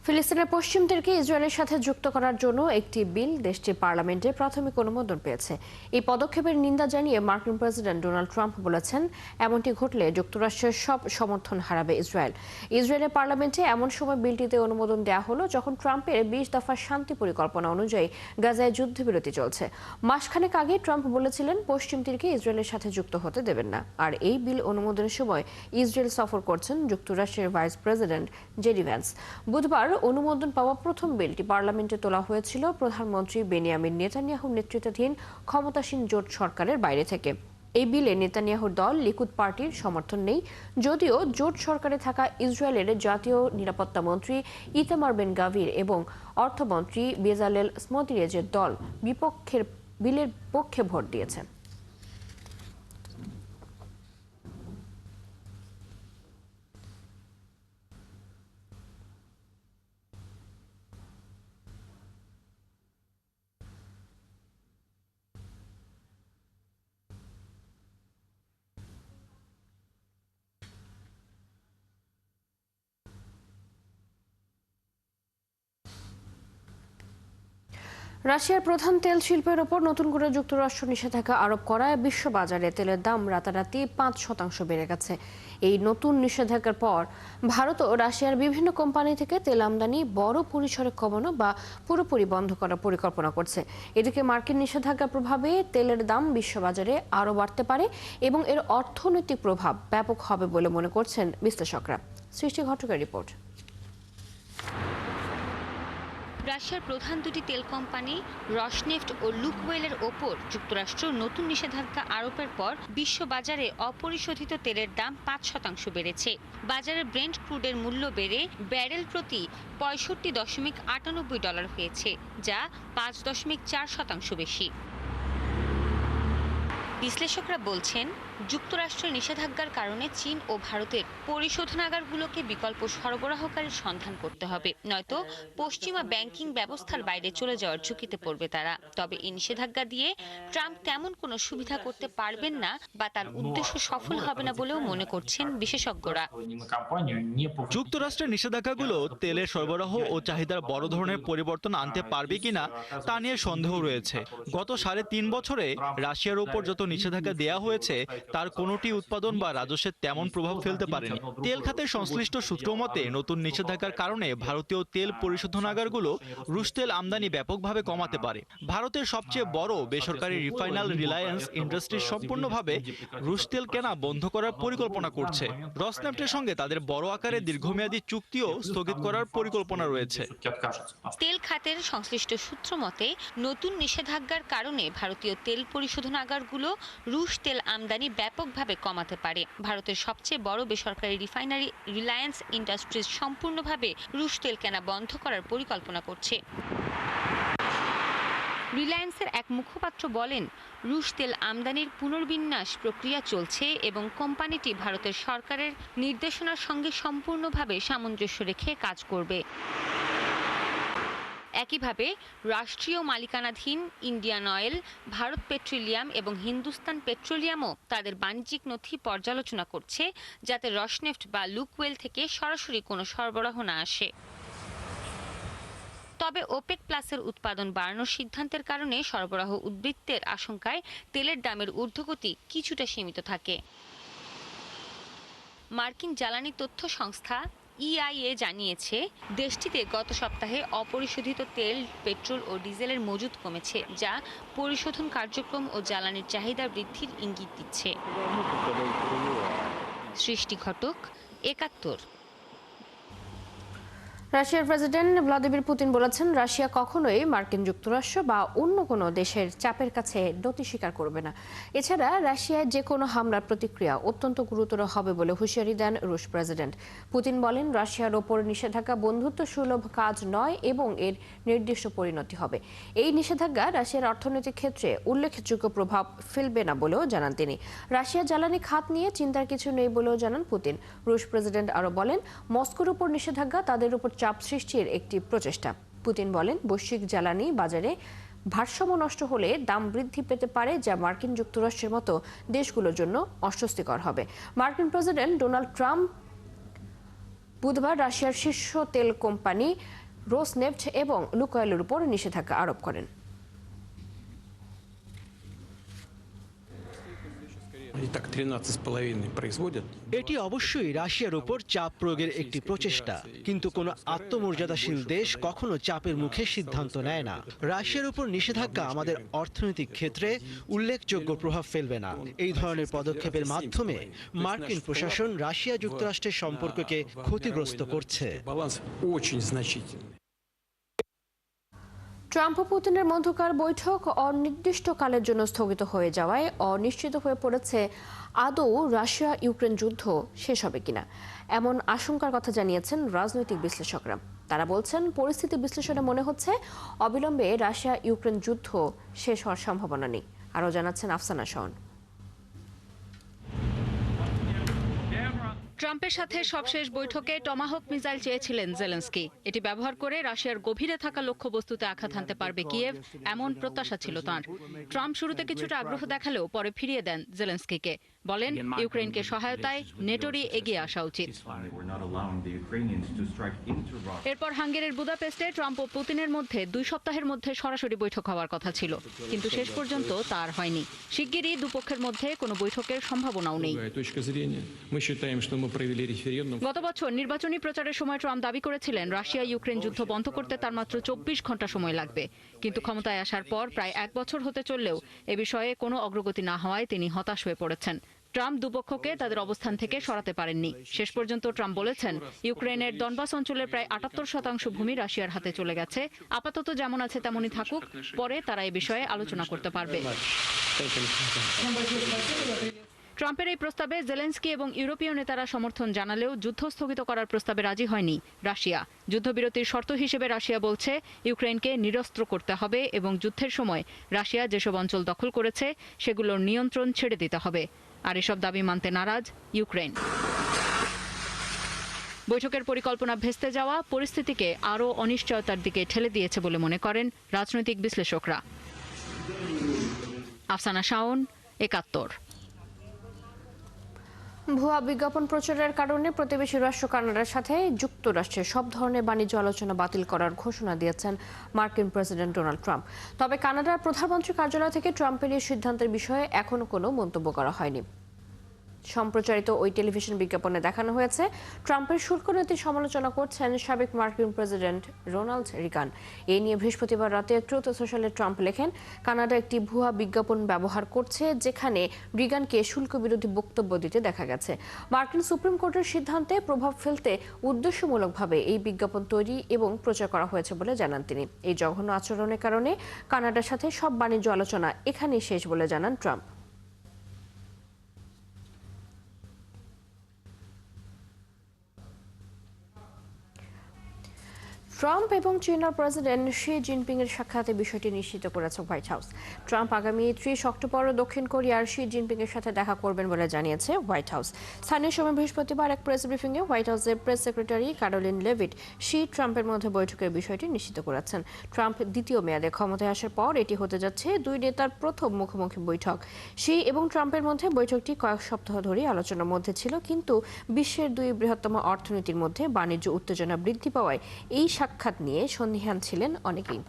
ফিলিস্তিনের পশ্চিম তীরকে ইসরায়েলের সাথে যুক্ত করার জন্য একটি বিল দেশটির পার্লামেন্টে প্রাথমিক অনুমোদন পেয়েছে। এই পদক্ষেপের নিন্দা জানিয়ে মার্কিন প্রেসিডেন্ট ডোনাল্ড ট্রাম্প বলেছেন, এমনটি ঘটলে যুক্তরাষ্ট্রের সব সমর্থন হারাবে ইসরায়েল। ইসরায়েলের পার্লামেন্টে এমন সময় বিলটিতে অনুমোদন দেওয়া হলো যখন ট্রাম্পের 20 দফা শান্তি পরিকল্পনা অনুযায়ী গাজায় যুদ্ধবিরতি চলছে। মাসখানেক আগে ট্রাম্প বলেছিলেন পশ্চিম তীরকে ইসরায়েলের সাথে যুক্ত হতে দেবেন না। আর এই বিল অনুমোদনের সময় ইসরায়েল সফর করছেন যুক্তরাষ্ট্রের ভাইস প্রেসিডেন্ট জেডি ভ্যান্স। বুধবার অনুমোদন পাওয়া প্রথম বিলটি পার্লামেন্টে তোলা হয়েছিল প্রধানমন্ত্রী বেনিয়ামিন নেতানিয়াহুর নেতৃত্বাধীন ক্ষমতাসীন জোট সরকারের বাইরে থেকে। এই বিলে নেতানিয়াহুর দল লিকুদ পার্টির সমর্থন নেই, যদিও জোট সরকারে থাকা ইসরায়েলের জাতীয় নিরাপত্তা মন্ত্রী ইতামার বেন গাভির এবং অর্থমন্ত্রী বেজালেল স্মোট্রিচের দল বিলের পক্ষে ভোট দিয়েছে। রাশিয়ার প্রধান তেল শিল্পের ওপর নতুন করে যুক্তরাষ্ট্র নিষেধাজ্ঞা আরোপ করায় বিশ্ববাজারে তেলের দাম রাতারাতি 5% বেড়ে গেছে। এই নতুন নিষেধাজ্ঞার পর ভারত ও রাশিয়ার বিভিন্ন কোম্পানি থেকে তেল আমদানি বড় পরিসরে কমানো বা পুরোপুরি বন্ধ করার পরিকল্পনা করছে। এদিকে মার্কিন নিষেধাজ্ঞার প্রভাবে তেলের দাম বিশ্ববাজারে আরও বাড়তে পারে এবং এর অর্থনৈতিক প্রভাব ব্যাপক হবে বলে মনে করছেন বিশ্লেষকরা। সৃষ্টি ঘটকের রিপোর্ট। রাশিয়ার প্রধান দুটি তেল কোম্পানি রসনেফট ও লুকওয়েলের ওপর যুক্তরাষ্ট্র নতুন নিষেধাজ্ঞা আরোপের পর বিশ্ববাজারে অপরিশোধিত তেলের দাম 5% বেড়েছে। বাজারে ব্রেন্ট ক্রুডের মূল্য বেড়ে ব্যারেল প্রতি $65.98 হয়েছে, যা 5.4% বেশি। বিশ্লেষকরা বলছেন, যুক্তরাষ্ট্রের নিষেধাজ্ঞার কারণে চীন ও ভারতের পরিশোধনাগারগুলোকে বিকল্প সরবরাহকারীর সন্ধান করতে হবে, নয়তো পশ্চিমা ব্যাংকিং ব্যবস্থার বাইরে চলে যাওয়ার ঝুঁকিতে পড়বে তারা। তবে এই নিষেধাজ্ঞা দিয়ে ট্রাম্প তেমন কোনো সুবিধা করতে পারবেন না বা তার উদ্দেশ্য সফল হবে না বলেও মনে করছেন বিশেষজ্ঞরা। যুক্তরাষ্ট্রের নিষেধাজ্ঞাগুলো তেলের সরবরাহ ও চাহিদার বড় ধরনের পরিবর্তন আনতে পারবে কিনা তা নিয়ে সন্দেহ রয়েছে। গত 3.5 বছরে রাশিয়ার উপর যত নিষেধাজ্ঞা দেওয়া হয়েছে তার কোনোটি উৎপাদন বা রাজস্বে তেমন প্রভাব ফেলতে পারেনি। তেল খাতের সংশ্লিষ্ট সূত্র মতে নতুন নিষেধাজ্ঞার কারণে ভারতীয় তেল পরিশোধনাগারগুলো রুশ তেল আমদানি ব্যাপকভাবে কমাতে পারে। ভারতের সবচেয়ে বড় বেসরকারি রিফাইনাল রিলায়েন্স ইন্ডাস্ট্রিজ সম্পূর্ণভাবে রুশ তেল কেনা বন্ধ করার পরিকল্পনা করছে। রসনেফটের সঙ্গে তাদের বড় আকারের দীর্ঘমেয়াদী চুক্তিও স্থগিত করার পরিকল্পনা রয়েছে। তেল খাতের সংশ্লিষ্ট সূত্র মতে নতুন নিষেধাজ্ঞার কারণে ভারতীয় তেল পরিশোধনাগারগুলো রুশ তেল আমদানি ব্যাপকভাবে কমাতে পারে। ভারতের সবচেয়ে বড় বেসরকারি রিফাইনারি রিলায়েন্স ইন্ডাস্ট্রিজ সম্পূর্ণভাবে রুশ তেল কেনা বন্ধ করার পরিকল্পনা করছে। রিলায়েন্সের এক মুখপাত্র বলেন, রুশ তেল আমদানির পুনর্বিন্যাস প্রক্রিয়া চলছে এবং কোম্পানিটি ভারতের সরকারের নির্দেশনার সঙ্গে সম্পূর্ণভাবে সামঞ্জস্য রেখে কাজ করবে। একইভাবে রাষ্ট্রীয় মালিকানাধীন ইন্ডিয়ান অয়েল, ভারত পেট্রোলিয়াম এবং হিন্দুস্তান পেট্রোলিয়ামও তাদের বাণিজ্যিক নথি পর্যালোচনা করছে, যাতে রসনেফট বা লুকওয়েল থেকে সরাসরি কোনো সরবরাহ না আসে। তবে ওপেক প্লাসের উৎপাদন বাড়ানোর সিদ্ধান্তের কারণে সরবরাহ উদ্বৃত্তের আশঙ্কায় তেলের দামের ঊর্ধ্বগতি কিছুটা সীমিত থাকে। মার্কিন জ্বালানি তথ্য সংস্থা EIA জানিয়েছে, দেশটিতে গত সপ্তাহে অপরিশোধিত তেল, পেট্রোল ও ডিজেলের মজুদ কমেছে, যা পরিশোধন কার্যক্রম ও জ্বালানির চাহিদা বৃদ্ধির ইঙ্গিত দিচ্ছে। সৃষ্টি ঘটক, ৭১। রাশিয়ার প্রেসিডেন্ট ভ্লাদিমির পুতিন বলেছেন, রাশিয়া কখনোই মার্কিন যুক্তরাষ্ট্র বা অন্য কোনো দেশের চাপের কাছে নতি স্বীকার করবে না। এছাড়া রাশিয়ায় যে কোনো হামলার প্রতিক্রিয়া অত্যন্ত গুরুতর হবে বলে হুঁশিয়ারি দেন রুশ প্রেসিডেন্ট। পুতিন বলেন, রাশিয়ার ওপর নিষেধাজ্ঞা বন্ধুত্ব সুলভ কাজ নয় এবং এর নির্দিষ্ট পরিণতি হবে। এই নিষেধাজ্ঞা রাশিয়ার অর্থনৈতিক ক্ষেত্রে উল্লেখযোগ্য প্রভাব ফেলবে না বলেও জানান তিনি। রাশিয়ার জ্বালানি খাত নিয়ে চিন্তার কিছু নেই বলেও জানান পুতিন। রুশ প্রেসিডেন্ট আরও বলেন, মস্কোর উপর নিষেধাজ্ঞা তাদের উপর চাপ সৃষ্টির একটি প্রচেষ্টা। পুতিন বলেন, বৈশ্বিক জ্বালানি বাজারে ভারসাম্য নষ্ট হলে দাম বৃদ্ধি পেতে পারে, যা মার্কিন যুক্তরাষ্ট্রের মতো দেশগুলোর জন্য অস্বস্তিকর হবে। মার্কিন প্রেসিডেন্ট ডোনাল্ড ট্রাম্প বুধবার রাশিয়ার শীর্ষ তেল কোম্পানি রোসনেফট এবং লুকোয়েলের উপর নিষেধাজ্ঞা আরোপ করেন। এটি অবশ্যই রাশিয়ার উপর চাপ প্রয়োগের একটি প্রচেষ্টা, কিন্তু কোনো আত্মমর্যাদাশীল দেশ কখনো চাপের মুখে সিদ্ধান্ত নেয় না। রাশিয়ার উপর নিষেধাজ্ঞা আমাদের অর্থনৈতিক ক্ষেত্রে উল্লেখযোগ্য প্রভাব ফেলবে না। এই ধরনের পদক্ষেপের মাধ্যমে মার্কিন প্রশাসন রাশিয়া যুক্তরাষ্ট্রের সম্পর্ককে ক্ষতিগ্রস্ত করছে। ট্রাম্প ও পুতিনের মধ্যকার বৈঠক অনির্দিষ্টকালের জন্য স্থগিত হয়ে যাওয়ায় অনিশ্চিত হয়ে পড়েছে আদৌ রাশিয়া ইউক্রেন যুদ্ধ শেষ হবে কিনা এমন আশঙ্কার কথা জানিয়েছেন রাজনৈতিক বিশ্লেষকরা। তারা বলছেন, পরিস্থিতি বিশ্লেষণে মনে হচ্ছে অবিলম্বে রাশিয়া ইউক্রেন যুদ্ধ শেষ হওয়ার সম্ভাবনা নেই। আরও জানাচ্ছেন আফসানা শাওন। ট্রাম্পের সাথে সবশেষ বৈঠকে টমাহক মিসাইল চেয়েছিলেন জেলেন্সকি। এটি ব্যবহার করে রাশিয়ার গভীরে থাকা লক্ষ্যবস্তুতে আঘাত হানতে পারবে কিয়েভ, এমন প্রত্যাশা ছিল তাঁর। ট্রাম্প শুরুতে কিছুটা আগ্রহ দেখালেও পরে ফিরিয়ে দেন জেলেন্সকিকে। বলেন, ইউক্রেনকে সহায়তায় নেটোরই এগিয়ে আসা উচিত। এরপর হাঙ্গেরির বুদাপেস্টে ট্রাম্প ও পুতিনের মধ্যে 2 সপ্তাহের মধ্যে সরাসরি বৈঠক হওয়ার কথা ছিল, কিন্তু শেষ পর্যন্ত তা আর হয়নি। শিগগিরই দুপক্ষের মধ্যে কোনো বৈঠকের সম্ভাবনাও নেই। গত বছর নির্বাচনী প্রচারের সময় ট্রাম্প দাবি করেছিলেন রাশিয়া ইউক্রেন যুদ্ধ বন্ধ করতে তার মাত্র 24 ঘন্টা সময় লাগবে, কিন্তু ক্ষমতায় আসার পর প্রায় 1 বছর হতে চললেও এ বিষয়ে কোনো অগ্রগতি না হওয়ায় তিনি হতাশ হয়ে পড়েছেন। ট্রাম্প দুপক্ষকে তাদের অবস্থান থেকে সরাতে পারেননি। শেষ পর্যন্ত ট্রাম্প বলেছেন, ইউক্রেনের ডনবাস অঞ্চলের প্রায় 78% ভূমি রাশিয়ার হাতে চলে গেছে। আপাতত যেমন আছে তেমনই থাকুক, পরে তারা এ বিষয়ে আলোচনা করতে পারবে। ট্রাম্পের এই প্রস্তাবে জেলেন্সকি এবং ইউরোপীয় নেতারা সমর্থন জানালেও যুদ্ধ স্থগিত করার প্রস্তাবে রাজি হয়নি রাশিয়া। যুদ্ধবিরতির শর্ত হিসেবে রাশিয়া বলছে, ইউক্রেনকে নিরস্ত্র করতে হবে এবং যুদ্ধের সময় রাশিয়া যেসব অঞ্চল দখল করেছে সেগুলোর নিয়ন্ত্রণ ছেড়ে দিতে হবে। আর এসব দাবি মানতে নারাজ ইউক্রেন। বৈঠকের পরিকল্পনা ভেস্তে যাওয়া পরিস্থিতিকে আরও অনিশ্চয়তার দিকে ঠেলে দিয়েছে বলে মনে করেন রাজনৈতিক বিশ্লেষকরা। আফসানা শাওন, 71। ভুয়া বিজ্ঞাপন প্রচারের কারণে প্রতিবেশী রাষ্ট্র কানাডার সাথে যুক্তরাষ্ট্রের সব ধরনের বাণিজ্য আলোচনা বাতিল করার ঘোষণা দিয়েছেন মার্কিন প্রেসিডেন্ট ডোনাল্ড ট্রাম্প। তবে কানাডার প্রধানমন্ত্রী কার্যালয় থেকে ট্রাম্পের এই সিদ্ধান্তের বিষয়ে এখনো কোনো মন্তব্য করা হয়নি। সম্প্রচারিত ওই টেলিভিশন বিজ্ঞাপনে দেখানো হয়েছে, ট্রাম্পের শুল্ক নীতির সমালোচনা করছেন সাবেক মার্কিন প্রেসিডেন্ট রোনাল্ড রিগান। এ নিয়ে বৃহস্পতিবার রাতে ট্রুথ সোশ্যালে ট্রাম্প লেখেন, কানাডা একটি ভুয়া বিজ্ঞাপন ব্যবহার করছে যেখানে রিগানকে শুল্ক বিরোধী বক্তব্য দিতে দেখা গেছে। মার্কিন সুপ্রিম কোর্টের সিদ্ধান্তে প্রভাব ফেলতে উদ্দেশ্যমূলকভাবে এই বিজ্ঞাপন তৈরি এবং প্রচার করা হয়েছে বলে জানান তিনি। এই জঘন্য আচরণের কারণে কানাডার সাথে সব বাণিজ্য আলোচনা এখানেই শেষ বলে জানান ট্রাম্প। ট্রাম্প এবং চীনের প্রেসিডেন্ট শি জিনপিং এর সাক্ষাতে বিষয়টি নিশ্চিত করেছে হোয়াইট হাউস। ট্রাম্প আগামী 30 অক্টোবর দক্ষিণ কোরিয়ার শি জিনপিং এর সাথে দেখা করবেন বলে জানিয়েছে হোয়াইট হাউস। স্থানীয় সময় বৃহস্পতিবার এক প্রেস ব্রিফিংয়ে হোয়াইট হাউসের press secretary Karoline Leavitt she ট্রাম্পের মধ্যে বৈঠকের বিষয়টি নিশ্চিত করেছেন। ট্রাম্প দ্বিতীয় মেয়াদে ক্ষমতায় আসার পর এটি হতে যাচ্ছে 2 নেতার প্রথম মুখোমুখি বৈঠক। শি এবং ট্রাম্পের মধ্যে বৈঠকটি কয়েক সপ্তাহ ধরে আলোচনার মধ্যে ছিল, কিন্তু বিশ্বের 2 বৃহত্তম অর্থনীতির মধ্যে বাণিজ্য উত্তেজনা বৃদ্ধি পাওয়ায় এই সাক্ষাৎ নিয়ে সন্দিহান ছিলেন অনেকেই।